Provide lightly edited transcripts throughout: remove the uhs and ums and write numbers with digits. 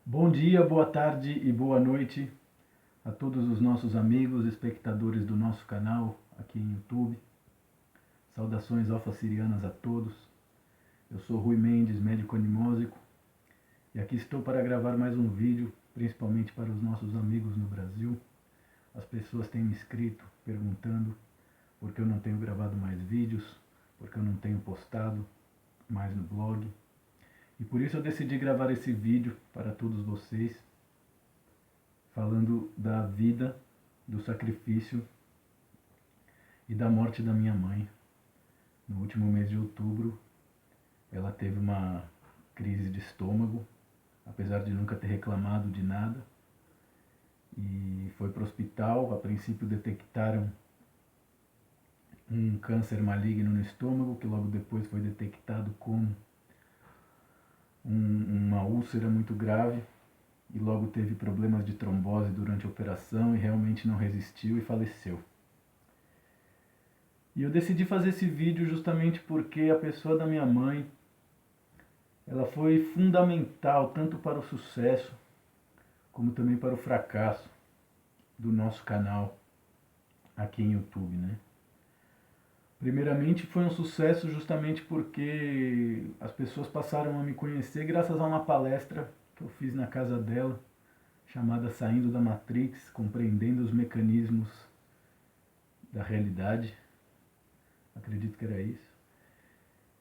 Bom dia, boa tarde e boa noite a todos os nossos amigos, espectadores do nosso canal aqui em YouTube. Saudações alfa-sirianas a todos. Eu sou Rui Mendes, médico animósico, e aqui estou para gravar mais um vídeo, principalmente para os nossos amigos no Brasil. As pessoas têm me escrito perguntando por que eu não tenho gravado mais vídeos, por que eu não tenho postado mais no blog. E por isso eu decidi gravar esse vídeo para todos vocês, falando da vida, do sacrifício e da morte da minha mãe. No último mês de outubro, ela teve uma crise de estômago, apesar de nunca ter reclamado de nada, e foi para o hospital. A princípio detectaram um câncer maligno no estômago, que logo depois foi detectado como uma úlcera muito grave, e logo teve problemas de trombose durante a operação e realmente não resistiu e faleceu. E eu decidi fazer esse vídeo justamente porque a pessoa da minha mãe, ela foi fundamental tanto para o sucesso como também para o fracasso do nosso canal aqui em YouTube, né? Primeiramente foi um sucesso justamente porque as pessoas passaram a me conhecer graças a uma palestra que eu fiz na casa dela, chamada Saindo da Matrix, compreendendo os mecanismos da realidade. Acredito que era isso.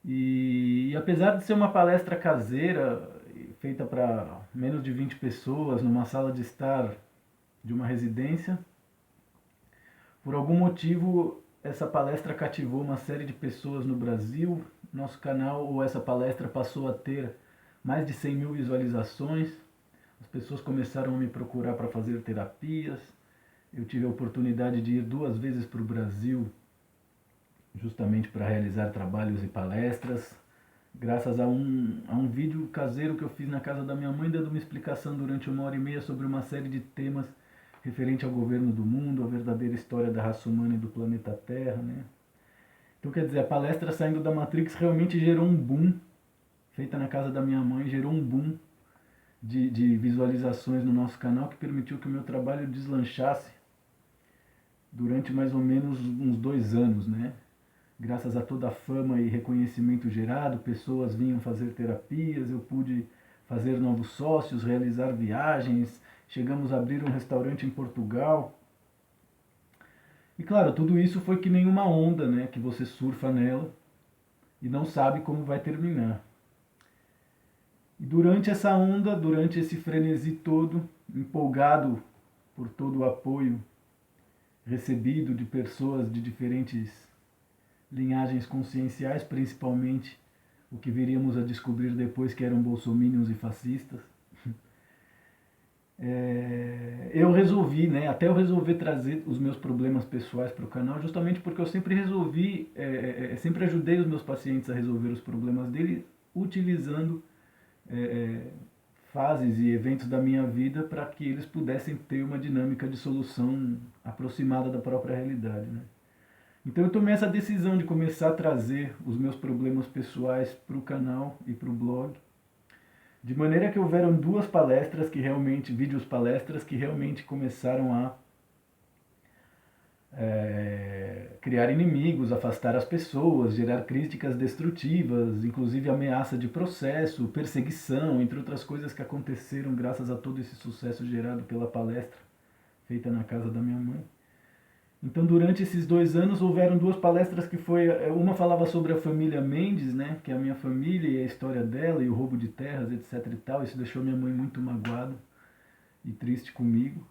E apesar de ser uma palestra caseira, feita para menos de 20 pessoas, numa sala de estar de uma residência, por algum motivo essa palestra cativou uma série de pessoas no Brasil. Nosso canal, ou essa palestra, passou a ter mais de 100 mil visualizações. As pessoas começaram a me procurar para fazer terapias. Eu tive a oportunidade de ir 2 vezes para o Brasil, justamente para realizar trabalhos e palestras, graças a um vídeo caseiro que eu fiz na casa da minha mãe, dando uma explicação durante 1h30 sobre uma série de temas referente ao governo do mundo, a verdadeira história da raça humana e do planeta Terra, né? Então, quer dizer, a palestra Saindo da Matrix realmente gerou um boom, feita na casa da minha mãe, gerou um boom de visualizações no nosso canal, que permitiu que o meu trabalho deslanchasse durante mais ou menos uns 2 anos, né? Graças a toda a fama e reconhecimento gerado, pessoas vinham fazer terapias, eu pude fazer novos sócios, realizar viagens, chegamos a abrir um restaurante em Portugal. E claro, tudo isso foi que nem uma onda, né, que você surfa nela e não sabe como vai terminar. E durante essa onda, durante esse frenesi todo, empolgado por todo o apoio recebido de pessoas de diferentes linhagens conscienciais, principalmente o que viríamos a descobrir depois que eram bolsominions e fascistas, eu resolvi, né, até eu resolver trazer os meus problemas pessoais para o canal, justamente porque eu sempre resolvi, sempre ajudei os meus pacientes a resolver os problemas deles, utilizando fases e eventos da minha vida para que eles pudessem ter uma dinâmica de solução aproximada da própria realidade, né? Então eu tomei essa decisão de começar a trazer os meus problemas pessoais para o canal e para o blog, de maneira que houveram 2 palestras que realmente, vídeos palestras que realmente começaram a criar inimigos, afastar as pessoas, gerar críticas destrutivas, inclusive ameaça de processo, perseguição, entre outras coisas que aconteceram graças a todo esse sucesso gerado pela palestra feita na casa da minha mãe. Então, durante esses 2 anos, houveram 2 palestras que foi... Uma falava sobre a família Mendes, né, que é a minha família e a história dela, e o roubo de terras, etc e tal. Isso deixou minha mãe muito magoada e triste comigo.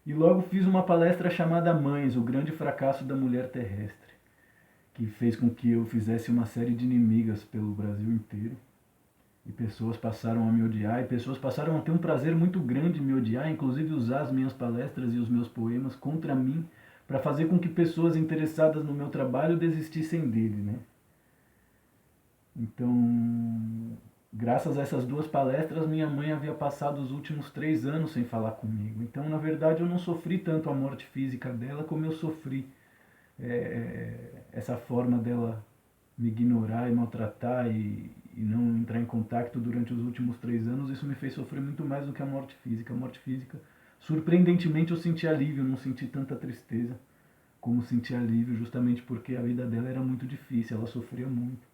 E logo fiz uma palestra chamada Mães, o grande fracasso da mulher terrestre, que fez com que eu fizesse uma série de inimigas pelo Brasil inteiro. E pessoas passaram a me odiar, e pessoas passaram a ter um prazer muito grande em me odiar, inclusive usar as minhas palestras e os meus poemas contra mim, para fazer com que pessoas interessadas no meu trabalho desistissem dele, né? Então, graças a essas 2 palestras, minha mãe havia passado os últimos 3 anos sem falar comigo. Então, na verdade, eu não sofri tanto a morte física dela como eu sofri essa forma dela me ignorar e maltratar e não entrar em contato durante os últimos 3 anos, isso me fez sofrer muito mais do que a morte física. A morte física, surpreendentemente, eu senti alívio, não senti tanta tristeza como senti alívio, justamente porque a vida dela era muito difícil, ela sofria muito.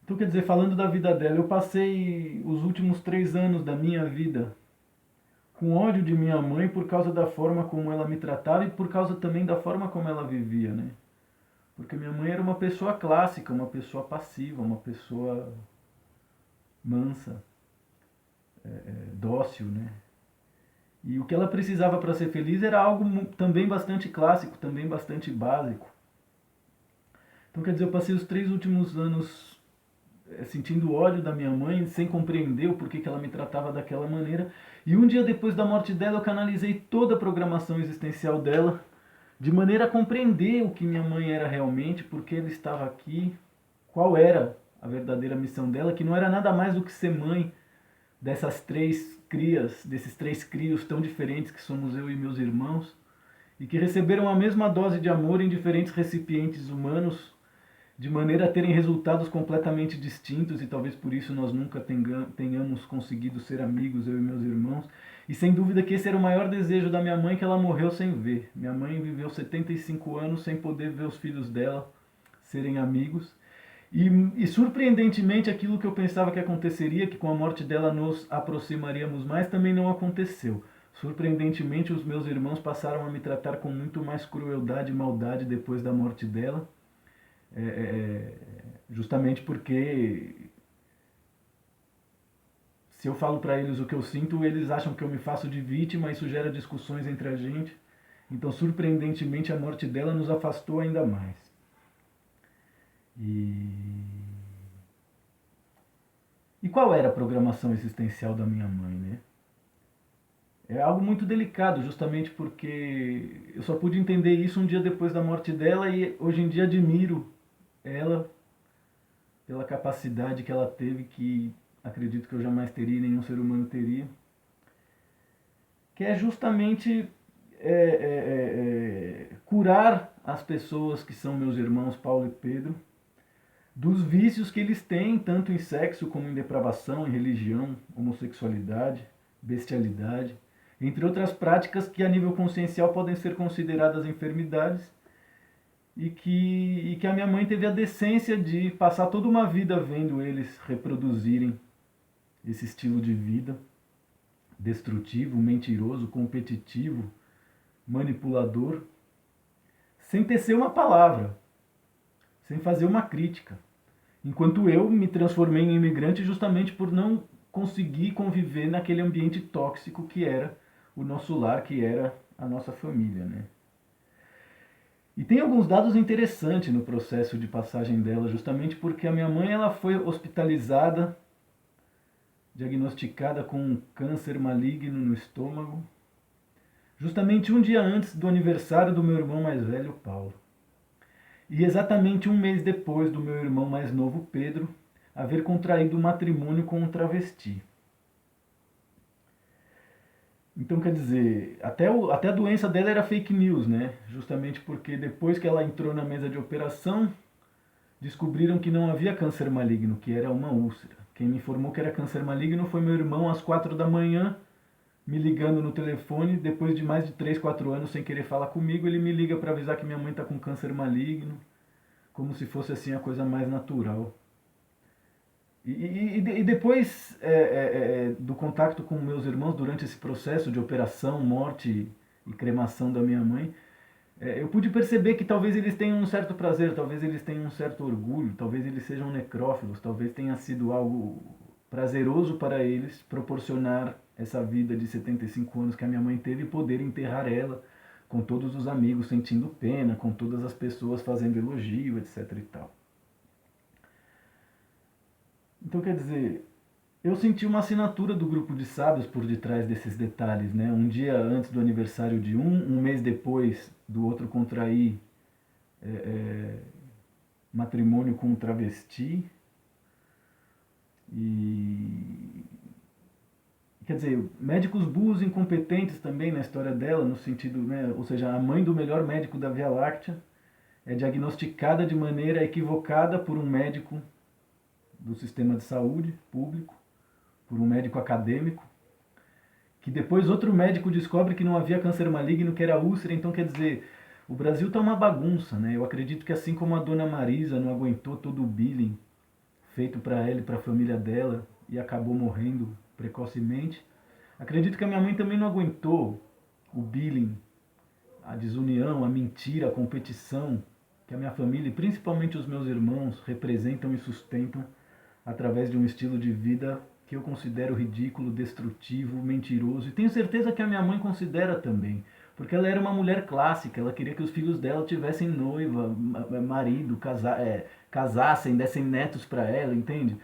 Então, quer dizer, falando da vida dela, eu passei os últimos 3 anos da minha vida com ódio de minha mãe por causa da forma como ela me tratava e por causa também da forma como ela vivia, né? Porque minha mãe era uma pessoa clássica, uma pessoa passiva, uma pessoa mansa, dócil, né? E o que ela precisava para ser feliz era algo também bastante clássico, também bastante básico. Então, quer dizer, eu passei os 3 últimos anos sentindo ódio da minha mãe, sem compreender o porquê que ela me tratava daquela maneira. E um dia depois da morte dela, eu canalizei toda a programação existencial dela, de maneira a compreender o que minha mãe era realmente, porque ela estava aqui, qual era a verdadeira missão dela, que não era nada mais do que ser mãe dessas 3 crias, desses 3 crios tão diferentes que somos eu e meus irmãos, e que receberam a mesma dose de amor em diferentes recipientes humanos, de maneira a terem resultados completamente distintos, e talvez por isso nós nunca tenhamos conseguido ser amigos, eu e meus irmãos. E sem dúvida que esse era o maior desejo da minha mãe, que ela morreu sem ver. Minha mãe viveu 75 anos sem poder ver os filhos dela serem amigos. E surpreendentemente aquilo que eu pensava que aconteceria, que com a morte dela nos aproximaríamos mais, também não aconteceu. Surpreendentemente os meus irmãos passaram a me tratar com muito mais crueldade e maldade depois da morte dela. Justamente porque se eu falo para eles o que eu sinto, eles acham que eu me faço de vítima, isso gera discussões entre a gente. Então, surpreendentemente, a morte dela nos afastou ainda mais. E qual era a programação existencial da minha mãe, né? É algo muito delicado, justamente porque eu só pude entender isso um dia depois da morte dela e hoje em dia admiro ela pela capacidade que ela teve, que acredito que eu jamais teria, nenhum ser humano teria, que é justamente curar as pessoas que são meus irmãos Paulo e Pedro dos vícios que eles têm, tanto em sexo como em depravação, em religião, homossexualidade, bestialidade, entre outras práticas que a nível consciencial podem ser consideradas enfermidades, e que a minha mãe teve a decência de passar toda uma vida vendo eles reproduzirem esse estilo de vida destrutivo, mentiroso, competitivo, manipulador, sem tecer uma palavra, sem fazer uma crítica. Enquanto eu me transformei em imigrante justamente por não conseguir conviver naquele ambiente tóxico que era o nosso lar, que era a nossa família, né? E tem alguns dados interessantes no processo de passagem dela, justamente porque a minha mãe ela foi hospitalizada, diagnosticada com um câncer maligno no estômago, justamente um dia antes do aniversário do meu irmão mais velho, Paulo. E exatamente um mês depois do meu irmão mais novo, Pedro, haver contraído matrimônio com um travesti. Então, quer dizer, até a doença dela era fake news, né? Justamente porque depois que ela entrou na mesa de operação, descobriram que não havia câncer maligno, que era uma úlcera. Quem me informou que era câncer maligno foi meu irmão às 4 da manhã, me ligando no telefone, depois de mais de 3, 4 anos sem querer falar comigo, ele me liga para avisar que minha mãe está com câncer maligno, como se fosse assim a coisa mais natural. E depois do contato com meus irmãos durante esse processo de operação, morte e cremação da minha mãe, eu pude perceber que talvez eles tenham um certo prazer, talvez eles tenham um certo orgulho, talvez eles sejam necrófilos, talvez tenha sido algo prazeroso para eles proporcionar essa vida de 75 anos que a minha mãe teve e poder enterrar ela com todos os amigos sentindo pena, com todas as pessoas fazendo elogio, etc e tal. Então, quer dizer, eu senti uma assinatura do grupo de sábios por detrás desses detalhes, né? Um dia antes do aniversário de um mês depois do outro contrair matrimônio com um travesti. E quer dizer, médicos burros incompetentes também na história dela, no sentido, né? Ou seja, a mãe do melhor médico da Via Láctea é diagnosticada de maneira equivocada por um médico do sistema de saúde público, por um médico acadêmico, que depois outro médico descobre que não havia câncer maligno, que era úlcera. Então, quer dizer, o Brasil está uma bagunça, né? Eu acredito que assim como a dona Marisa não aguentou todo o billing feito para ela e para a família dela e acabou morrendo precocemente, acredito que a minha mãe também não aguentou o billing, a desunião, a mentira, a competição que a minha família e principalmente os meus irmãos representam e sustentam através de um estilo de vida que eu considero ridículo, destrutivo, mentiroso. E tenho certeza que a minha mãe considera também, porque ela era uma mulher clássica, ela queria que os filhos dela tivessem noiva, marido, casassem, dessem netos para ela, entende?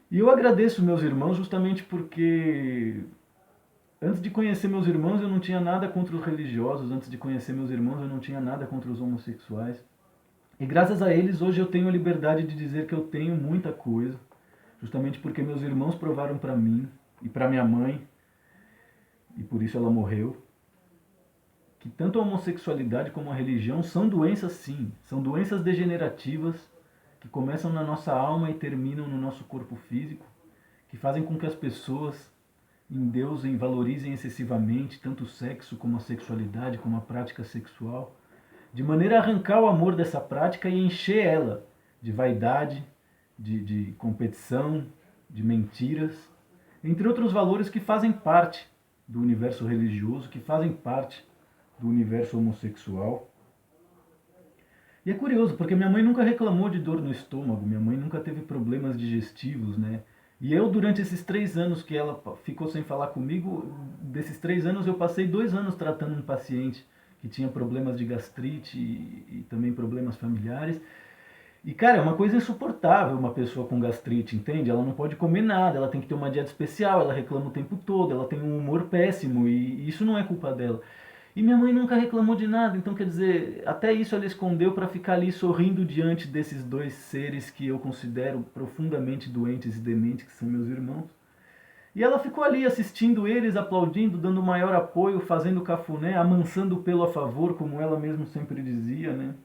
E eu agradeço meus irmãos justamente porque antes de conhecer meus irmãos eu não tinha nada contra os religiosos, antes de conhecer meus irmãos eu não tinha nada contra os homossexuais. E graças a eles hoje eu tenho a liberdade de dizer que eu tenho muita coisa, justamente porque meus irmãos provaram para mim e para minha mãe, e por isso ela morreu, que tanto a homossexualidade como a religião são doenças sim, são doenças degenerativas que começam na nossa alma e terminam no nosso corpo físico, que fazem com que as pessoas endeusem, valorizem excessivamente tanto o sexo como a sexualidade, como a prática sexual, de maneira a arrancar o amor dessa prática e encher ela de vaidade, de competição, de mentiras, entre outros valores que fazem parte do universo religioso, que fazem parte do universo homossexual. E é curioso, porque minha mãe nunca reclamou de dor no estômago, minha mãe nunca teve problemas digestivos, né? E eu, durante esses 3 anos que ela ficou sem falar comigo, desses 3 anos eu passei 2 anos tratando um paciente que tinha problemas de gastrite e também problemas familiares. E, cara, é uma coisa insuportável uma pessoa com gastrite, entende? Ela não pode comer nada, ela tem que ter uma dieta especial, ela reclama o tempo todo, ela tem um humor péssimo e isso não é culpa dela. E minha mãe nunca reclamou de nada, então quer dizer, até isso ela escondeu para ficar ali sorrindo diante desses dois seres que eu considero profundamente doentes e dementes, que são meus irmãos. E ela ficou ali assistindo eles, aplaudindo, dando maior apoio, fazendo cafuné, amansando o pelo a favor, como ela mesma sempre dizia, né?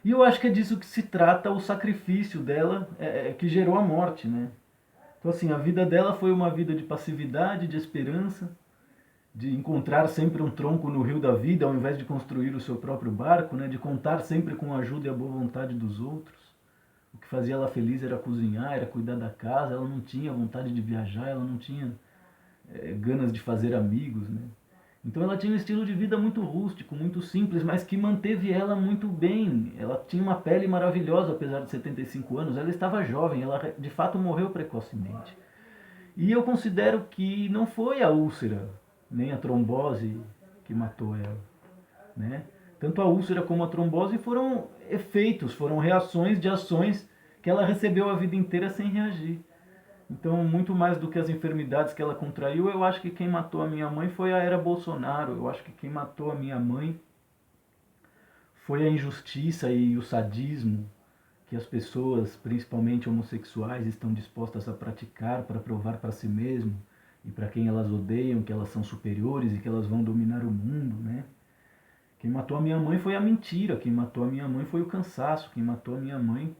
E eu acho que é disso que se trata o sacrifício dela, que gerou a morte, né? Então assim, a vida dela foi uma vida de passividade, de esperança, de encontrar sempre um tronco no rio da vida, ao invés de construir o seu próprio barco, né? De contar sempre com a ajuda e a boa vontade dos outros. O que fazia ela feliz era cozinhar, era cuidar da casa, ela não tinha vontade de viajar, ela não tinha ganas de fazer amigos, né? Então ela tinha um estilo de vida muito rústico, muito simples, mas que manteve ela muito bem. Ela tinha uma pele maravilhosa, apesar de 75 anos. Ela estava jovem, ela de fato morreu precocemente. E eu considero que não foi a úlcera, nem a trombose que matou ela, né? Tanto a úlcera como a trombose foram efeitos, foram reações de ações que ela recebeu a vida inteira sem reagir. Então, muito mais do que as enfermidades que ela contraiu, eu acho que quem matou a minha mãe foi a era Bolsonaro. Eu acho que quem matou a minha mãe foi a injustiça e o sadismo que as pessoas, principalmente homossexuais, estão dispostas a praticar para provar para si mesmo e para quem elas odeiam que elas são superiores e que elas vão dominar o mundo, né? Quem matou a minha mãe foi a mentira, quem matou a minha mãe foi o cansaço, quem matou a minha mãe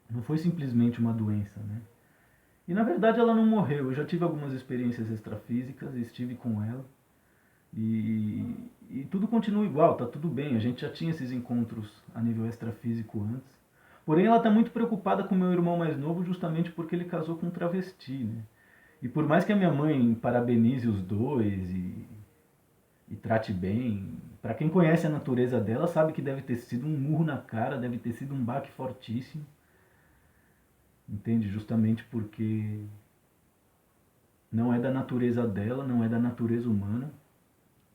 não foi simplesmente uma doença, né? E na verdade ela não morreu. Eu já tive algumas experiências extrafísicas, estive com ela. E tudo continua igual, tá tudo bem. A gente já tinha esses encontros a nível extrafísico antes. Porém ela está muito preocupada com meu irmão mais novo justamente porque ele casou com um travesti, né? E por mais que a minha mãe parabenize os dois e trate bem, para quem conhece a natureza dela sabe que deve ter sido um murro na cara, deve ter sido um baque fortíssimo. Entende? Justamente porque não é da natureza dela, não é da natureza humana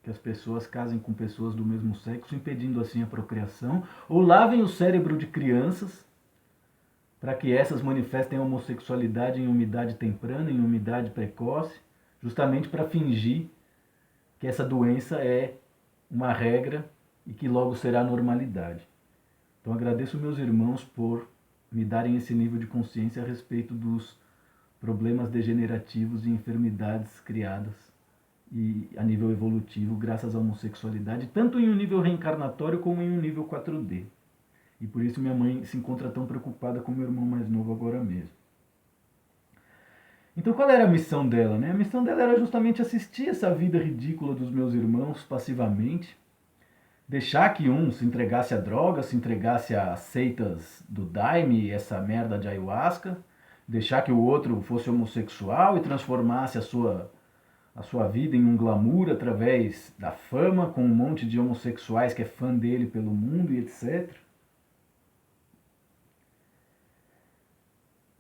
que as pessoas casem com pessoas do mesmo sexo, impedindo assim a procriação, ou lavem o cérebro de crianças para que essas manifestem a homossexualidade em umidade temprana, em umidade precoce, justamente para fingir que essa doença é uma regra e que logo será normalidade. Então agradeço meus irmãos por me darem esse nível de consciência a respeito dos problemas degenerativos e enfermidades criadas e a nível evolutivo graças à homossexualidade, tanto em um nível reencarnatório como em um nível 4D. E por isso minha mãe se encontra tão preocupada com meu irmão mais novo agora mesmo. Então qual era a missão dela, né? A missão dela era justamente assistir essa vida ridícula dos meus irmãos passivamente, deixar que um se entregasse a drogas, se entregasse a seitas do Daime, essa merda de ayahuasca, deixar que o outro fosse homossexual e transformasse a sua vida em um glamour através da fama, com um monte de homossexuais que é fã dele pelo mundo e etc.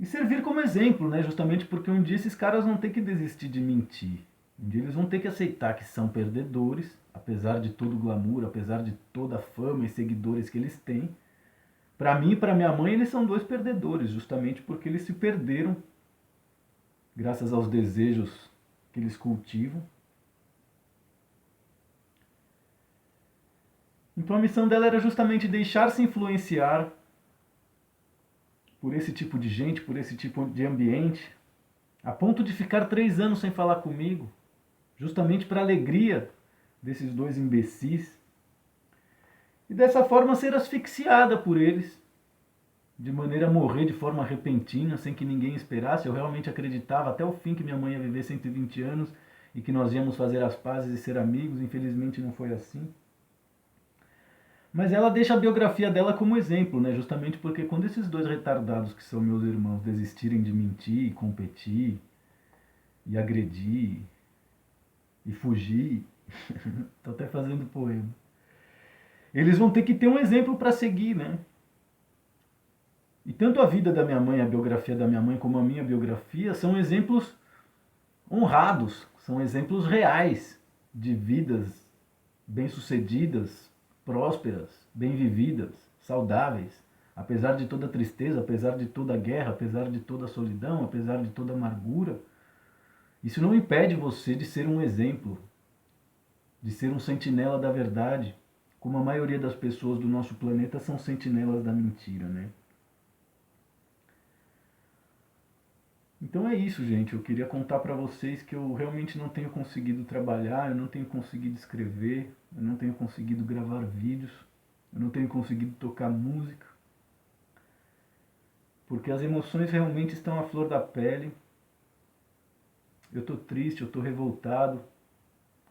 E servir como exemplo, né? Justamente porque um dia esses caras vão ter que desistir de mentir. Um dia eles vão ter que aceitar que são perdedores, apesar de todo o glamour, apesar de toda a fama e seguidores que eles têm. Para mim e para minha mãe, eles são dois perdedores, justamente porque eles se perderam graças aos desejos que eles cultivam. Então a missão dela era justamente deixar-se influenciar por esse tipo de gente, por esse tipo de ambiente, a ponto de ficar 3 anos sem falar comigo, justamente para a alegria desses dois imbecis, e dessa forma ser asfixiada por eles, de maneira a morrer de forma repentina, sem que ninguém esperasse. Eu realmente acreditava até o fim que minha mãe ia viver 120 anos e que nós íamos fazer as pazes e ser amigos. Infelizmente não foi assim. Mas ela deixa a biografia dela como exemplo, né? Justamente porque quando esses dois retardados que são meus irmãos desistirem de mentir, competir e agredir e fugir, tô até fazendo poema, eles vão ter que ter um exemplo para seguir, né? E tanto a vida da minha mãe, a biografia da minha mãe, como a minha biografia são exemplos honrados, são exemplos reais de vidas bem-sucedidas, prósperas, bem vividas, saudáveis, apesar de toda a tristeza, apesar de toda a guerra, apesar de toda a solidão, apesar de toda a amargura. Isso não impede você de ser um exemplo, de ser um sentinela da verdade, como a maioria das pessoas do nosso planeta são sentinelas da mentira, né? Então é isso, gente. Eu queria contar para vocês que eu realmente não tenho conseguido trabalhar, eu não tenho conseguido escrever, eu não tenho conseguido gravar vídeos, eu não tenho conseguido tocar música, porque as emoções realmente estão à flor da pele. Eu tô triste, eu tô revoltado.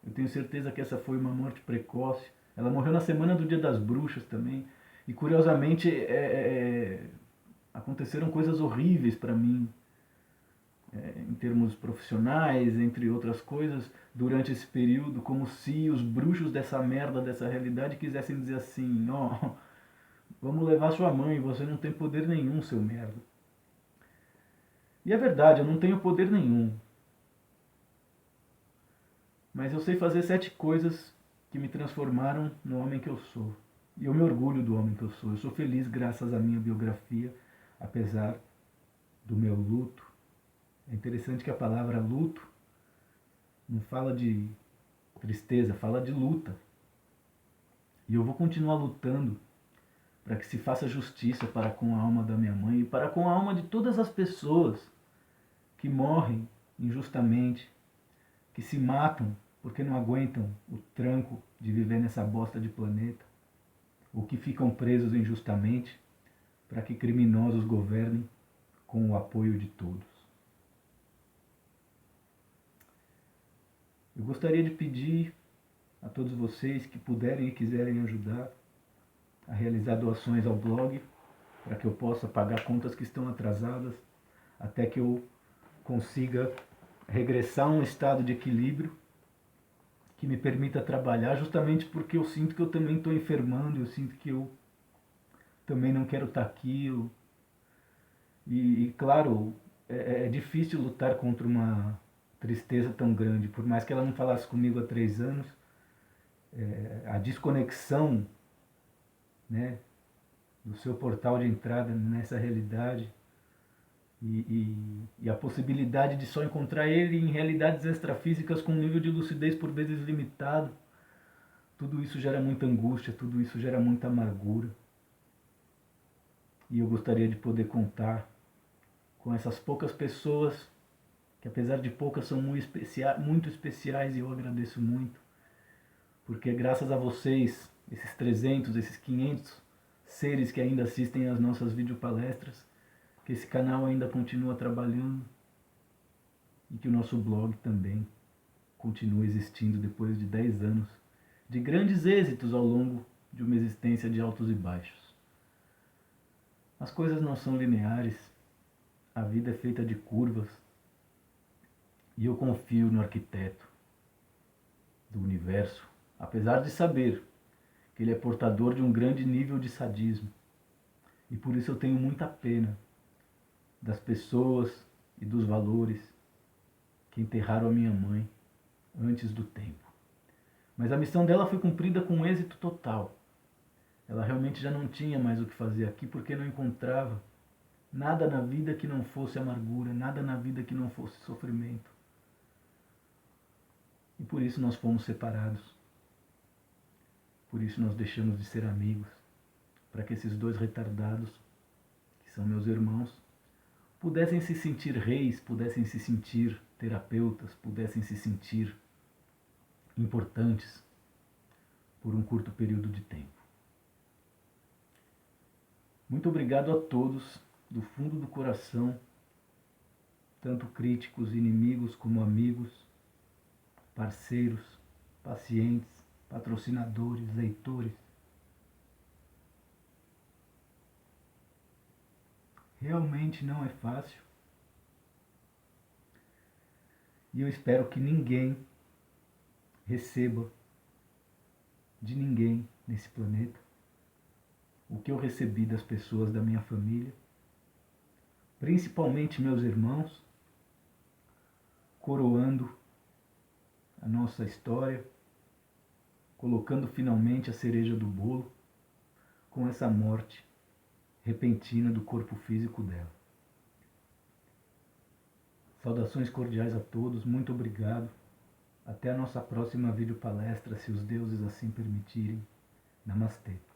Eu tenho certeza que essa foi uma morte precoce. Ela morreu na semana do Dia das Bruxas também. E curiosamente aconteceram coisas horríveis para mim, em termos profissionais, entre outras coisas, durante esse período, como se os bruxos dessa merda, dessa realidade, quisessem dizer assim: ó, oh, vamos levar sua mãe, você não tem poder nenhum, seu merda. E é verdade, eu não tenho poder nenhum. Mas eu sei fazer 7 coisas que me transformaram no homem que eu sou. E eu me orgulho do homem que eu sou. Eu sou feliz graças à minha biografia, apesar do meu luto. É interessante que a palavra luto não fala de tristeza, fala de luta. E eu vou continuar lutando para que se faça justiça para com a alma da minha mãe e para com a alma de todas as pessoas que morrem injustamente, que se matam porque não aguentam o tranco de viver nessa bosta de planeta, ou que ficam presos injustamente para que criminosos governem com o apoio de todos. Eu gostaria de pedir a todos vocês que puderem e quiserem ajudar a realizar doações ao blog, para que eu possa pagar contas que estão atrasadas, até que eu consiga regressar a um estado de equilíbrio que me permita trabalhar, justamente porque eu sinto que eu também estou enfermando, eu sinto que eu também não quero estar aqui. E claro, é difícil lutar contra uma tristeza tão grande, por mais que ela não falasse comigo há 3 anos, a desconexão, né, do seu portal de entrada nessa realidade e a possibilidade de só encontrar ele em realidades extrafísicas com um nível de lucidez por vezes limitado, tudo isso gera muita angústia, tudo isso gera muita amargura. E eu gostaria de poder contar com essas poucas pessoas, que apesar de poucas são muito especiais, e eu agradeço muito, porque graças a vocês, esses 300, esses 500 seres que ainda assistem às nossas videopalestras, que esse canal ainda continua trabalhando e que o nosso blog também continua existindo depois de 10 anos de grandes êxitos ao longo de uma existência de altos e baixos. As coisas não são lineares, a vida é feita de curvas e eu confio no arquiteto do universo, apesar de saber que ele é portador de um grande nível de sadismo. E por isso eu tenho muita pena das pessoas e dos valores que enterraram a minha mãe antes do tempo. Mas a missão dela foi cumprida com êxito total. Ela realmente já não tinha mais o que fazer aqui porque não encontrava nada na vida que não fosse amargura, nada na vida que não fosse sofrimento. E por isso nós fomos separados. Por isso nós deixamos de ser amigos, para que esses dois retardados, que são meus irmãos, pudessem se sentir reis, pudessem se sentir terapeutas, pudessem se sentir importantes por um curto período de tempo. Muito obrigado a todos, do fundo do coração, tanto críticos, inimigos como amigos, parceiros, pacientes, patrocinadores, leitores. Realmente não é fácil. E eu espero que ninguém receba de ninguém nesse planeta o que eu recebi das pessoas da minha família, principalmente meus irmãos, coroando a nossa história, colocando finalmente a cereja do bolo com essa morte repentina do corpo físico dela. Saudações cordiais a todos, muito obrigado. Até a nossa próxima videopalestra, se os deuses assim permitirem. Namastê.